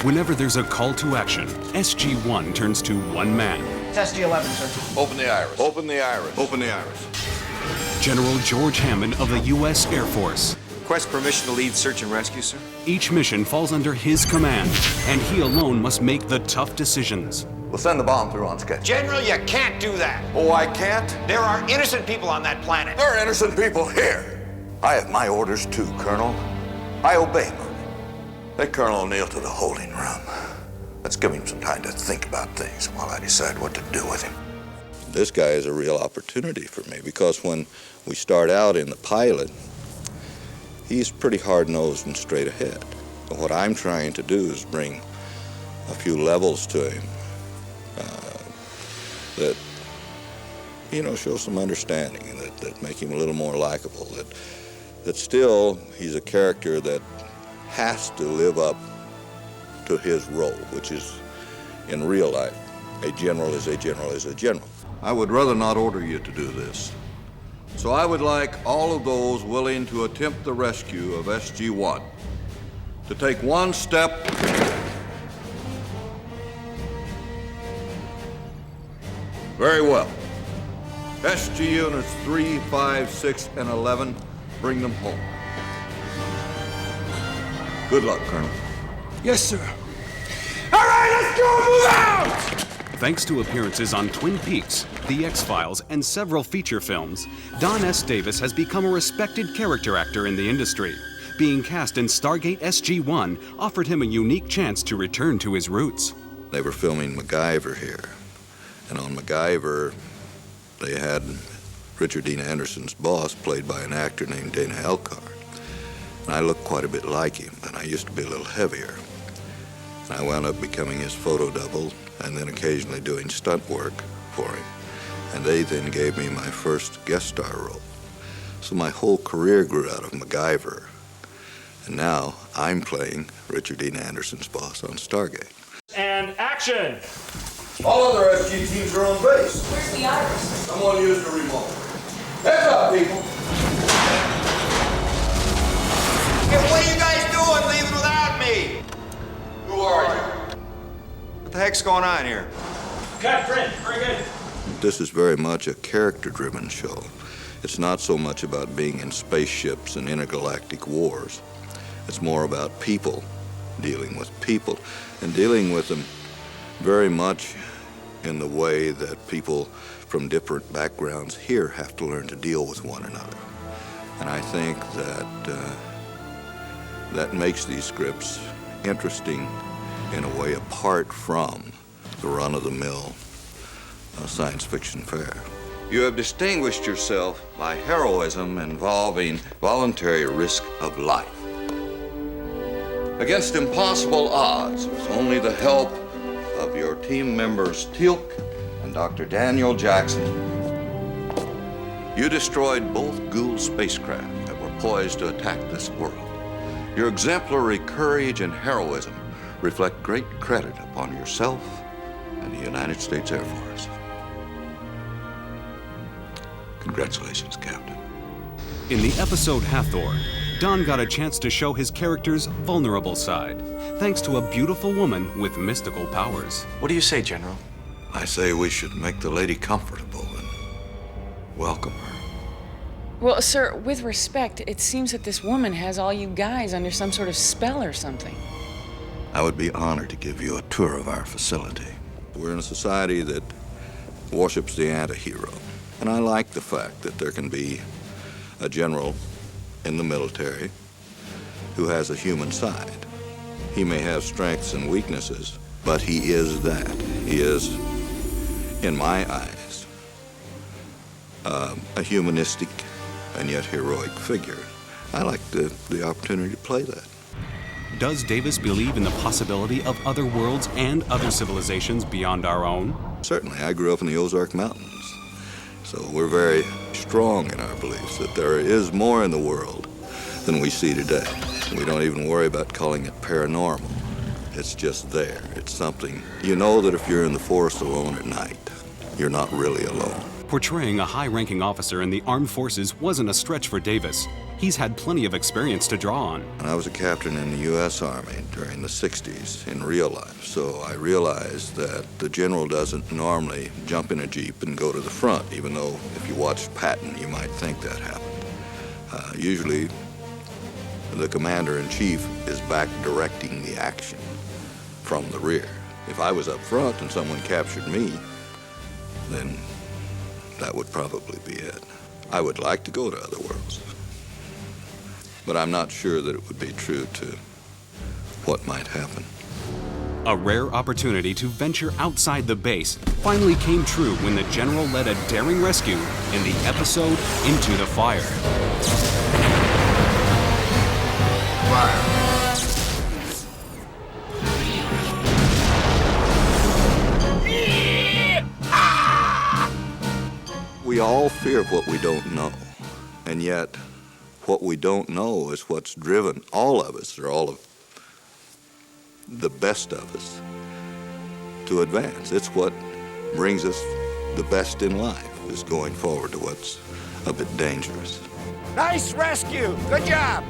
Whenever there's a call to action, SG-1 turns to one man. It's SG-11, sir. Open the iris. Open the iris. Open the iris. General George Hammond of the U.S. Air Force. Request permission to lead search and rescue, sir. Each mission falls under his command, and he alone must make the tough decisions. We'll send the bomb through on schedule. General, you can't do that. Oh, I can't? There are innocent people on that planet. There are innocent people here. I have my orders too, Colonel. I obey them. Take Colonel O'Neill to the holding room. Let's give him some time to think about things while I decide what to do with him. This guy is a real opportunity for me because when we start out in the pilot, he's pretty hard-nosed and straight ahead. But what I'm trying to do is bring a few levels to him that, you know, show some understanding, that make him a little more likable, that still he's a character that has to live up to his role, which is, in real life, a general is a general is a general. I would rather not order you to do this. So I would like all of those willing to attempt the rescue of SG-1 to take one step. Very well. SG units 3, 5, 6, and 11, bring them home. Good luck, Colonel. Yes, sir. All right, let's go, move out! Thanks to appearances on Twin Peaks, The X-Files, and several feature films, Don S. Davis has become a respected character actor in the industry. Being cast in Stargate SG-1 offered him a unique chance to return to his roots. They were filming MacGyver here, and on MacGyver, they had Richard Dean Anderson's boss played by an actor named Dana Elcott. And I looked quite a bit like him, and I used to be a little heavier. And I wound up becoming his photo double and then occasionally doing stunt work for him. And they then gave me my first guest star role. So my whole career grew out of MacGyver. And now I'm playing Richard Dean Anderson's boss on Stargate. And action! All other SG teams are on base. Where's the iris? Someone used the remote. Heads up, people. Hey, what are you guys doing leaving without me? Who are you? What the heck's going on here? Cut, Brent. Very good. This is very much a character-driven show. It's not so much about being in spaceships and intergalactic wars. It's more about people, dealing with people, and dealing with them very much in the way that people from different backgrounds here have to learn to deal with one another. And I think that that makes these scripts interesting in a way apart from the run-of-the-mill science fiction fare. You have distinguished yourself by heroism involving voluntary risk of life. Against impossible odds, with only the help of your team members Teal'c and Dr. Daniel Jackson, you destroyed both Gould spacecraft that were poised to attack this world. Your exemplary courage and heroism reflect great credit upon yourself and the United States Air Force. Congratulations, Captain. In the episode Hathor, Don got a chance to show his character's vulnerable side, thanks to a beautiful woman with mystical powers. What do you say, General? I say we should make the lady comfortable and welcome her. Well, sir, with respect, it seems that this woman has all you guys under some sort of spell or something. I would be honored to give you a tour of our facility. We're in a society that worships the anti-hero. And I like the fact that there can be a general in the military who has a human side. He may have strengths and weaknesses, but he is that. He is, in my eyes, a humanistic and yet heroic figure. I like the opportunity to play that. Does Davis believe in the possibility of other worlds and other civilizations beyond our own? Certainly. I grew up in the Ozark Mountains. So we're very strong in our beliefs that there is more in the world than we see today. We don't even worry about calling it paranormal. It's just there. It's something. You know that if you're in the forest alone at night, you're not really alone. Portraying a high-ranking officer in the armed forces wasn't a stretch for Davis. He's had plenty of experience to draw on. I was a captain in the U.S. Army during the 60s in real life, so I realized that the general doesn't normally jump in a Jeep and go to the front, even though if you watch Patton, you might think that happened. Usually, the commander-in-chief is back directing the action from the rear. If I was up front and someone captured me, then that would probably be it. I would like to go to other worlds, but I'm not sure that it would be true to what might happen. A rare opportunity to venture outside the base finally came true when the general led a daring rescue in the episode Into the Fire. We all fear what we don't know, and yet what we don't know is what's driven all of us, or all of the best of us, to advance. It's what brings us the best in life, is going forward to what's a bit dangerous. Nice rescue. Good job.